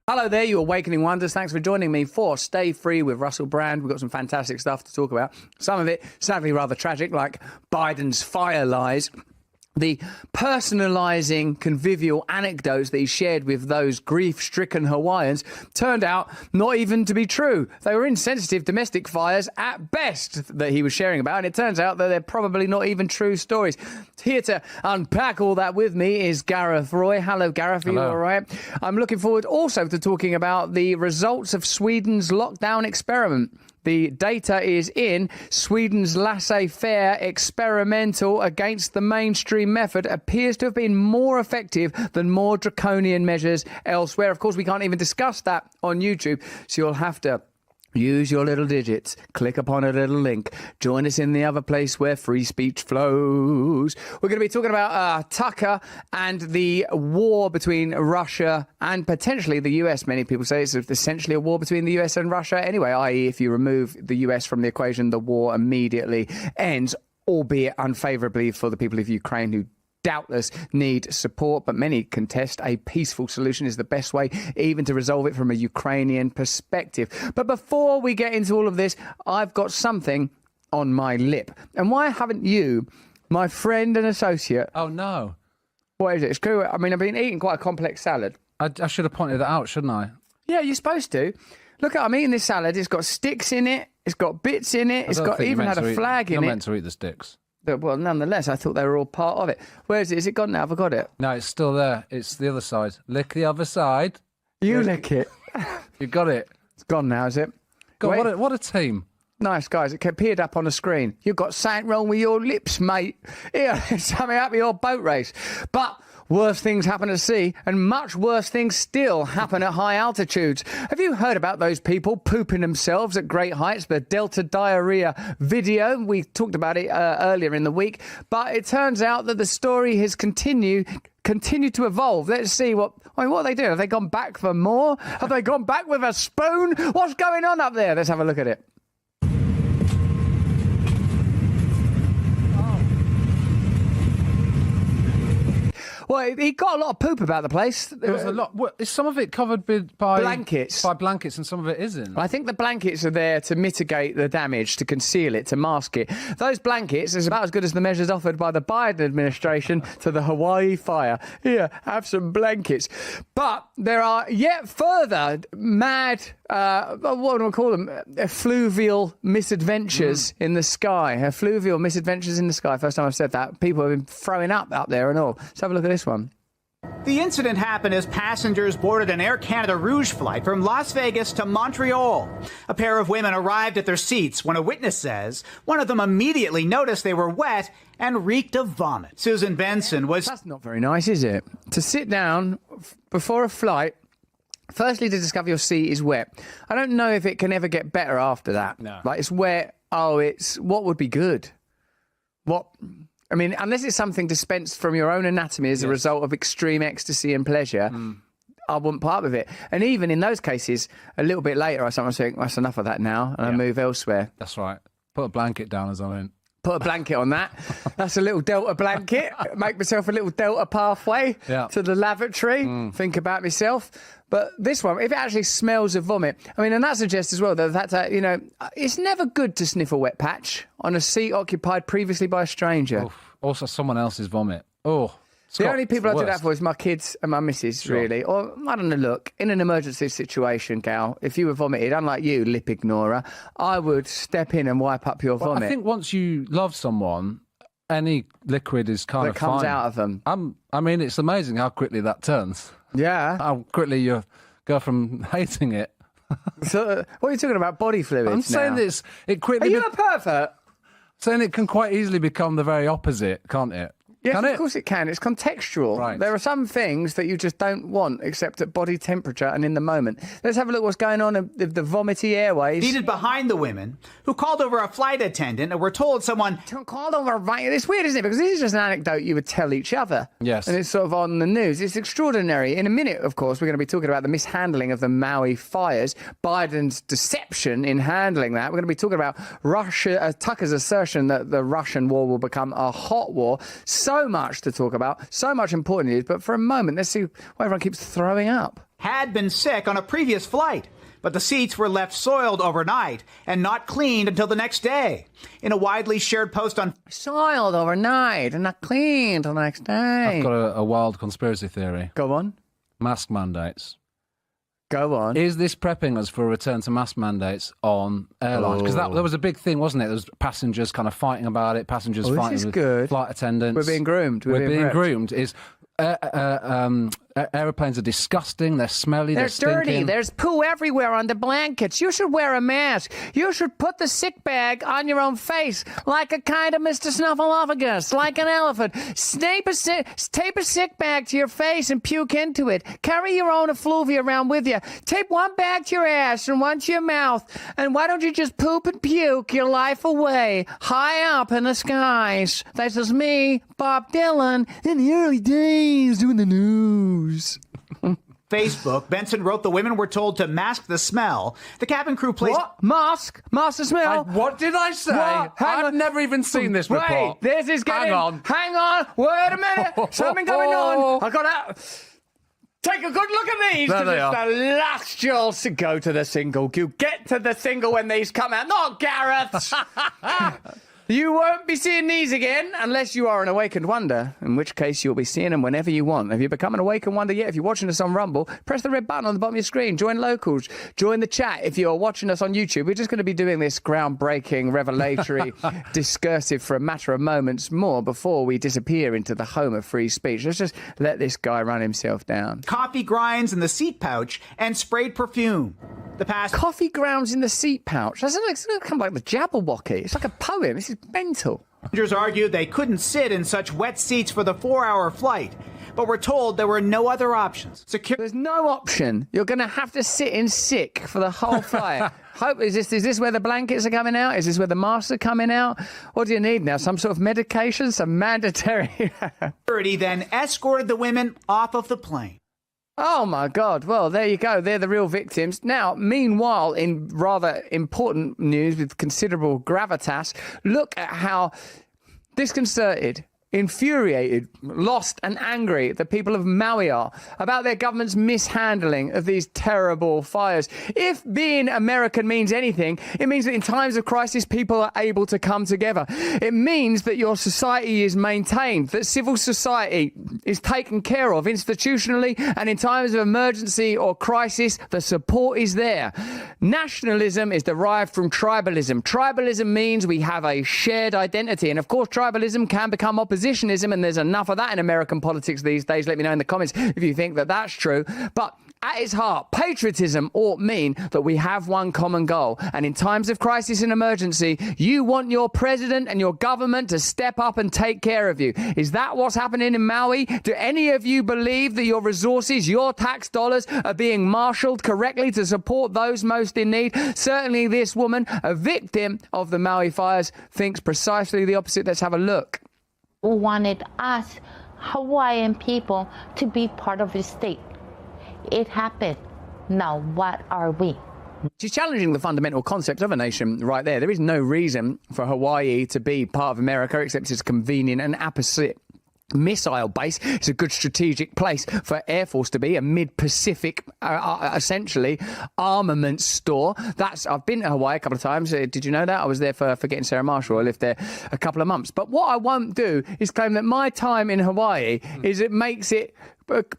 Hello there, you Awakening Wonders. Thanks for joining me for Stay Free with Russell Brand. We've got some fantastic stuff to talk about. Some of it, sadly, rather tragic, like Biden's fire lies. The personalising convivial anecdotes that he shared with those grief-stricken Hawaiians turned out not even to be true. They were insensitive domestic fires at best that he was sharing about, and it turns out that they're probably not even true stories. Here to unpack all that with me is Gareth Roy. Hello, Gareth. Are you all right? I'm looking forward also to talking about the results of Sweden's lockdown experiment. The data is in. Sweden's laissez-faire experimental against the mainstream method appears to have been more effective than more draconian measures elsewhere. Of course, we can't even discuss that on YouTube, so you'll have to use your little digits, click upon a little link, join us in the other place where free speech flows. We're going to be talking about Tucker and the war between Russia and potentially the US. Many people say it's essentially a war between the US and Russia anyway, i.e. if you remove the US from the equation, the war immediately ends, albeit unfavourably for the people of Ukraine who doubtless need support, but many contest a peaceful solution is the best way even to resolve it from a Ukrainian perspective. But before we get into all of this, I've got something on my lip. And why haven't you, my friend and associate... Oh, no. What is it? It's cool. I mean, I've been eating quite a complex salad. I should have pointed that out, shouldn't I? Yeah, you're supposed to. Look, I'm eating this salad. It's got sticks in it. It's got bits in it. It's got even had a flag in it. You're meant to eat the sticks. Well, nonetheless, I thought they were all part of it. Where is it? Is it gone now? Have I got it? No, it's still there. It's the other side. Lick the other side. You lick it. You got it. It's gone now, is it? God, what a team. Nice, guys. It appeared up on the screen. You've got something wrong with your lips, mate. Here, something up with your boat race. But worse things happen at sea, and much worse things still happen at high altitudes. Have you heard about those people pooping themselves at great heights? The Delta diarrhea video. We talked about it earlier in the week, but it turns out that the story has continued to evolve. Let's see what are they doing? Have they gone back for more? Have they gone back with a spoon? What's going on up there? Let's have a look at it. Well, he got a lot of poop about the place. There was a lot. Is some of it covered by blankets? By blankets, and some of it isn't. I think the blankets are there to mitigate the damage, to conceal it, to mask it. Those blankets is about as good as the measures offered by the Biden administration to the Hawaii fire. Here, have some blankets. But there are yet further mad, what do I call them? Effluvial misadventures in the sky. Effluvial misadventures in the sky. First time I've said that. People have been throwing up there and all. Let's have a look at this one. The incident happened as passengers boarded an Air Canada Rouge flight from Las Vegas to Montreal. A pair of women arrived at their seats when a witness says one of them immediately noticed they were wet and reeked of vomit. Susan Benson was... That's not very nice, is it? To sit down before a flight, firstly to discover your seat is wet. I don't know if it can ever get better after that. No. Like, it's wet. Oh, what would be good? I mean, unless it's something dispensed from your own anatomy as a result of extreme ecstasy and pleasure, I wouldn't part with it. And even in those cases, a little bit later, I sometimes think, that's enough of that now, and I move elsewhere. That's right. Put a blanket down or something. Put a blanket on that. That's a little Delta blanket. Make myself a little Delta pathway to the lavatory. Think about myself. But this one, if it actually smells of vomit, I mean, and that suggests as well that, it's never good to sniff a wet patch on a seat occupied previously by a stranger. Oof. Also, someone else's vomit. Oh, the only people I do that for is my kids and my missus, really. Or, I don't know, look, in an emergency situation, Gal, if you were vomited, unlike you, lip ignorer, I would step in and wipe up your vomit. I think once you love someone, any liquid is kind of fine. That comes out of them. I mean, it's amazing how quickly that turns. Yeah. How quickly you go from hating it. So, what are you talking about? Body fluids I'm saying this. It quickly. Are you a pervert? Saying it can quite easily become the very opposite, can't it? Yes, of course it can. It's contextual. Right. There are some things that you just don't want except at body temperature and in the moment. Let's have a look what's going on in the vomity airways. Seated behind the women who called over a flight attendant and were told someone... Called over a... It's weird, isn't it? Because this is just an anecdote you would tell each other. Yes. And it's sort of on the news. It's extraordinary. In a minute, of course, we're going to be talking about the mishandling of the Maui fires, Biden's deception in handling that. We're going to be talking about Tucker's assertion that the Russian war will become a hot war. So much to talk about, so much important news, but for a moment, let's see why everyone keeps throwing up. had been sick on a previous flight, but the seats were left soiled overnight and not cleaned until the next day. In a widely shared post on Soiled overnight and not cleaned the next day. I've got a wild conspiracy theory. Go on. Mask mandates. Go on. Is this prepping us for a return to mask mandates on airlines? Because there was a big thing, wasn't it? There was passengers kind of fighting about it, passengers fighting with good. flight attendants. We're being groomed. We're being prepped. groomed. Aeroplanes are disgusting, they're smelly, They're dirty. stinking. There's poo everywhere on the blankets. You should wear a mask. You should put the sick bag on your own face like a kind of Mr. Snuffleupagus, like an elephant. Tape a sick bag to your face and puke into it. Carry your own effluvia around with you. Tape one bag to your ass and one to your mouth. And why don't you just poop and puke your life away high up in the skies? This is me, Bob Dylan, in the early days doing the news. Facebook, Benson wrote the women were told to mask the smell. The cabin crew placed... What? Mask the smell? What did I say? What? Hang I've on. never even seen this report. Wait, this is getting... Hang on. Hang on. Wait a minute. Something going on. I got to... Take a good look at these. There they are. The last you'll go to the single. You get to the single when these come out. Not Gareth's. You won't be seeing these again unless you are an awakened wonder, in which case you'll be seeing them whenever you want. Have you become an awakened wonder yet? If you're watching us on Rumble, press the red button on the bottom of your screen. Join locals. Join the chat. If you're watching us on YouTube, we're just going to be doing this groundbreaking, revelatory, discursive for a matter of moments more before we disappear into the home of free speech. Let's just let this guy run himself down. coffee grinds in the seat pouch and sprayed perfume. The past Coffee grounds in the seat pouch. That's kind of like the Jabberwocky. It's like a poem. This is mental. passengers argued they couldn't sit in such wet seats for the 4-hour flight, but were told there were no other options. There's no option. You're going to have to sit in sick for the whole flight. Is this where the blankets are coming out? Is this where the masks are coming out? What do you need now? Some sort of medication? Some mandatory... Security then escorted the women off of the plane. Oh, my God. Well, there you go. They're the real victims. Now, meanwhile, in rather important news with considerable gravitas, look at how disconcerted, infuriated, lost and angry the people of Maui are about their government's mishandling of these terrible fires. If being American means anything, it means that in times of crisis, people are able to come together. It means that your society is maintained, that civil society is taken care of institutionally, and in times of emergency or crisis, the support is there. Nationalism is derived from tribalism. Tribalism means we have a shared identity, and of course, tribalism can become oppositionism, and there's enough of that in American politics these days. Let me know in the comments if you think that that's true. But at its heart, patriotism ought mean that we have one common goal. And in times of crisis and emergency, you want your president and your government to step up and take care of you. Is that what's happening in Maui? Do any of you believe that your resources, your tax dollars, are being marshaled correctly to support those most in need? Certainly this woman, a victim of the Maui fires, thinks precisely the opposite. Let's have a look. Wanted us, Hawaiian people, to be part of the state. It happened. Now, what are we? She's challenging the fundamental concept of a nation right there. There is no reason for Hawaii to be part of America except it's convenient and apposite. Missile base. It's a good strategic place for Air Force to be, a mid-Pacific, essentially, armaments store. I've been to Hawaii a couple of times. Did you know that? I was there for getting Sarah Marshall. I lived there a couple of months. But what I won't do is claim that my time in Hawaii it makes it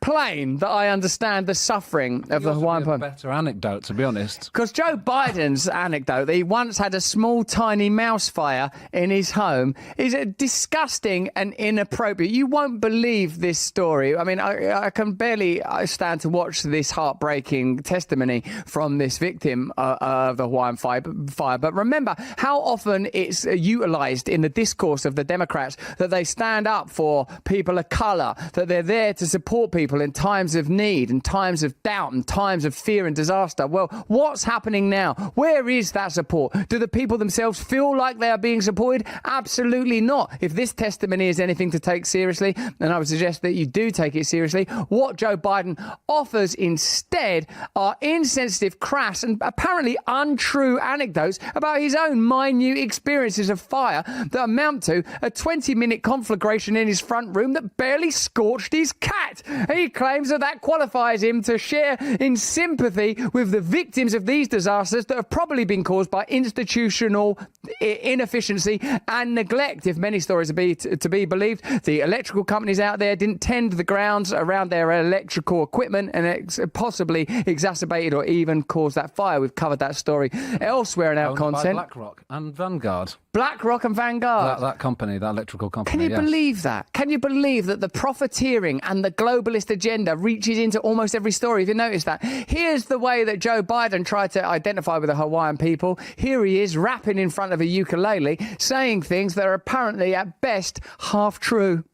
plain that I understand the suffering of the Hawaiian people. Better anecdote, to be honest. Because Joe Biden's anecdote that he once had a small, tiny mouse fire in his home is disgusting and inappropriate. You won't believe this story. I mean, I can barely stand to watch this heartbreaking testimony from this victim of the Hawaiian fire. But remember how often it's utilised in the discourse of the Democrats that they stand up for people of colour, that they're there to support people in times of need, in times of doubt, in times of fear and disaster. Well, what's happening now? Where is that support? Do the people themselves feel like they are being supported? Absolutely not. If this testimony is anything to take seriously, then I would suggest that you do take it seriously. What Joe Biden offers instead are insensitive, crass, and apparently untrue anecdotes about his own minute experiences of fire that amount to a 20-minute conflagration in his front room that barely scorched his cat. He claims that qualifies him to share in sympathy with the victims of these disasters that have probably been caused by institutional inefficiency and neglect. If many stories are to be believed, the electrical companies out there didn't tend the grounds around their electrical equipment, and it possibly exacerbated or even caused that fire. We've covered that story elsewhere in our content. By BlackRock and Vanguard. BlackRock and Vanguard. That company, that electrical company. Can you believe that? Can you believe that the profiteering and the globalist agenda reaches into almost every story? Have you noticed that? Here's the way that Joe Biden tried to identify with the Hawaiian people. Here he is rapping in front of a ukulele, saying things that are apparently at best half true.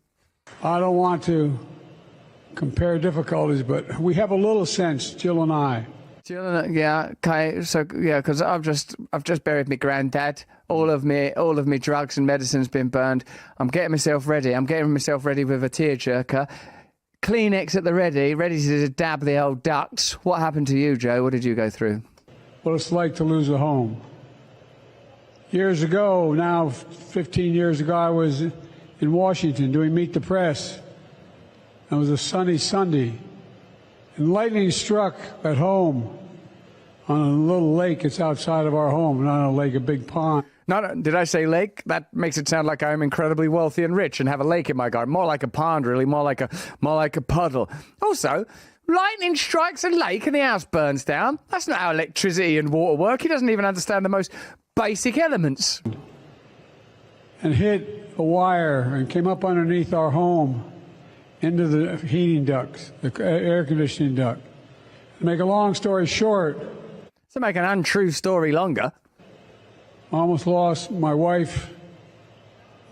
I don't want to compare difficulties, but we have a little sense, Jill and I. Yeah, okay. So yeah, because I've just buried my granddad. All of me drugs and medicine's been burned. I'm getting myself ready. I'm getting myself ready with a tearjerker. Kleenex at the ready to dab the old ducks. What happened to you, Joe? What did you go through? What it's like to lose a home. Years ago, now 15 years ago, I was in Washington doing Meet the Press. It was a sunny Sunday, and lightning struck at home on a little lake. It's outside of our home, not a lake, a big pond. No, did I say lake? That makes it sound like I'm incredibly wealthy and rich and have a lake in my garden. More like a pond, really. More like a puddle. Also, lightning strikes a lake and the house burns down. That's not how electricity and water work. He doesn't even understand the most basic elements. And hit a wire and came up underneath our home into the heating ducts, the air conditioning duct. To make a long story short, to make an untrue story longer, I almost lost my wife,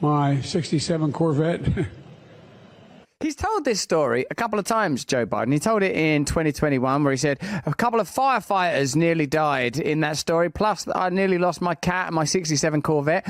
my 67 Corvette. He's told this story a couple of times, Joe Biden. He told it in 2021 where he said a couple of firefighters nearly died in that story, plus I nearly lost my cat and my 67 Corvette.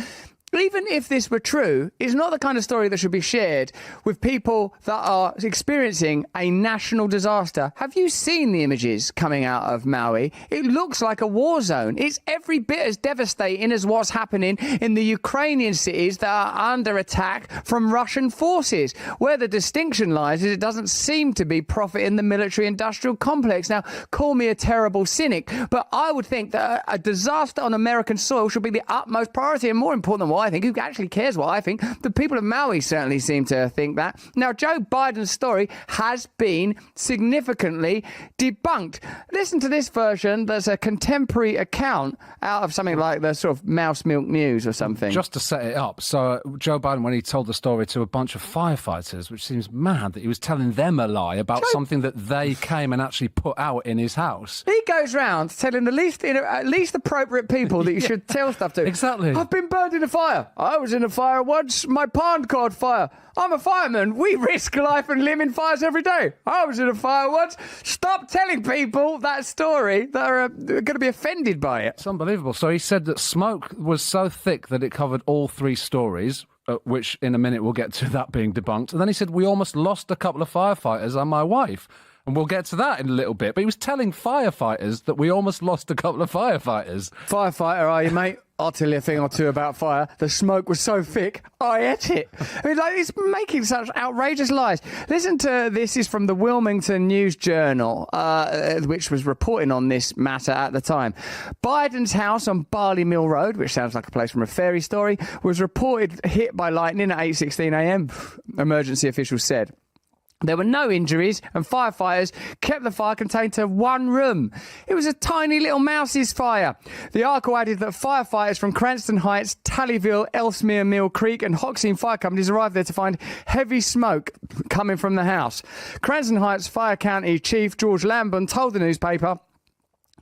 Even if this were true, it's not the kind of story that should be shared with people that are experiencing a national disaster. Have you seen the images coming out of Maui? It looks like a war zone. It's every bit as devastating as what's happening in the Ukrainian cities that are under attack from Russian forces. Where the distinction lies is it doesn't seem to be profit in the military-industrial complex. Now, call me a terrible cynic, but I would think that a disaster on American soil should be the utmost priority, and more important than what I think. Who actually cares what I think? The people of Maui certainly seem to think that. Now, Joe Biden's story has been significantly debunked. Listen to this version that's a contemporary account out of something like the sort of Mouse Milk News or something. Just to set it up, so Joe Biden, when he told the story to a bunch of firefighters, which seems mad that he was telling them a lie about something that they came and actually put out in his house. He goes round telling the least appropriate people that you should tell stuff to. Exactly. I've been burned in a fire. I was in a fire once. My pond caught fire. I'm a fireman. We risk life and limb in fires every day. I was in a fire once. Stop telling people that story that are going to be offended by it. It's unbelievable. So he said that smoke was so thick that it covered all three stories, which in a minute we'll get to that being debunked. And then he said, we almost lost a couple of firefighters and my wife. And we'll get to that in a little bit. But he was telling firefighters that we almost lost a couple of firefighters. Firefighter, are you, mate? I'll tell you a thing or two about fire. The smoke was so thick, I ate it. I mean, like, he's making such outrageous lies. Listen to this. Is from the Wilmington News Journal, which was reporting on this matter at the time. Biden's house on Barley Mill Road, which sounds like a place from a fairy story, was reported hit by lightning at 8:16 a.m., emergency officials said. There were no injuries, and firefighters kept the fire contained to one room. It was a tiny little mouse's fire. The article added that firefighters from Cranston Heights, Tallyville, Ellesmere Mill Creek and Hoxie Fire Companies arrived there to find heavy smoke coming from the house. Cranston Heights Fire County Chief George Lamburn told the newspaper,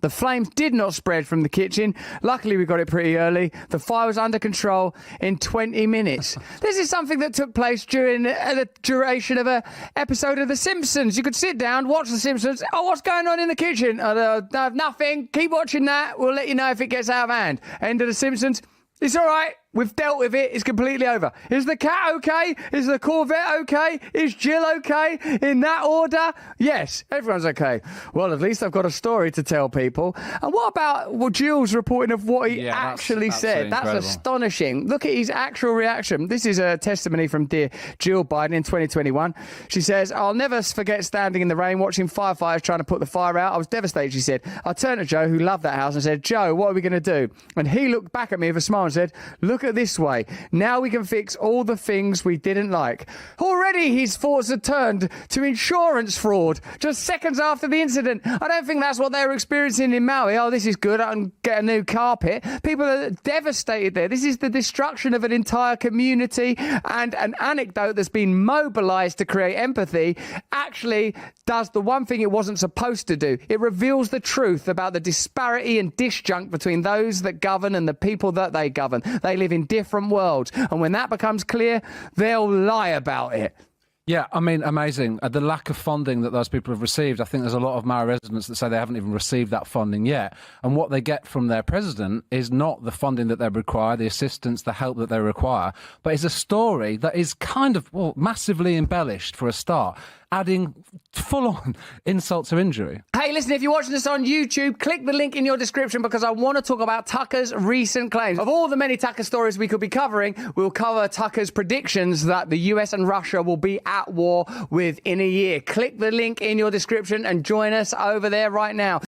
the flames did not spread from the kitchen. Luckily, we got it pretty early. The fire was under control in 20 minutes. This is something that took place during the duration of an episode of The Simpsons. You could sit down, watch The Simpsons. Oh, what's going on in the kitchen? Nothing. Keep watching that. We'll let you know if it gets out of hand. End of The Simpsons. It's all right. We've dealt with it. It's completely over. Is the cat okay? Is the Corvette okay? Is Jill okay? In that order? Yes, everyone's okay. Well, at least I've got a story to tell people. And what about Jill's reporting of what he actually said? That's astonishing. Look at his actual reaction. This is a testimony from dear Jill Biden in 2021. She says, I'll never forget standing in the rain watching firefighters trying to put the fire out. I was devastated, she said. I turned to Joe, who loved that house, and said, Joe, what are we going to do? And he looked back at me with a smile and said, look at this way. Now we can fix all the things we didn't like. Already his thoughts had turned to insurance fraud just seconds after the incident. I don't think that's what they were experiencing in Maui. Oh, this is good. I can get a new carpet. People are devastated there. This is the destruction of an entire community, and an anecdote that's been mobilized to create empathy actually does the one thing it wasn't supposed to do. It reveals the truth about the disparity and disjunct between those that govern and the people that they govern. They live in different worlds, and when that becomes clear, they'll lie about it. Yeah, I mean, amazing. The lack of funding that those people have received. I think there's a lot of Maui residents that say they haven't even received that funding yet. And what they get from their president is not the funding that they require, the assistance, the help that they require, but it's a story that is kind of, well, massively embellished for a start, adding full-on insult to injury. Hey, listen, if you're watching this on YouTube, click the link in your description because I want to talk about Tucker's recent claims. Of all the many Tucker stories we could be covering, we'll cover Tucker's predictions that the US and Russia will be at war within a year. Click the link in your description and join us over there right now.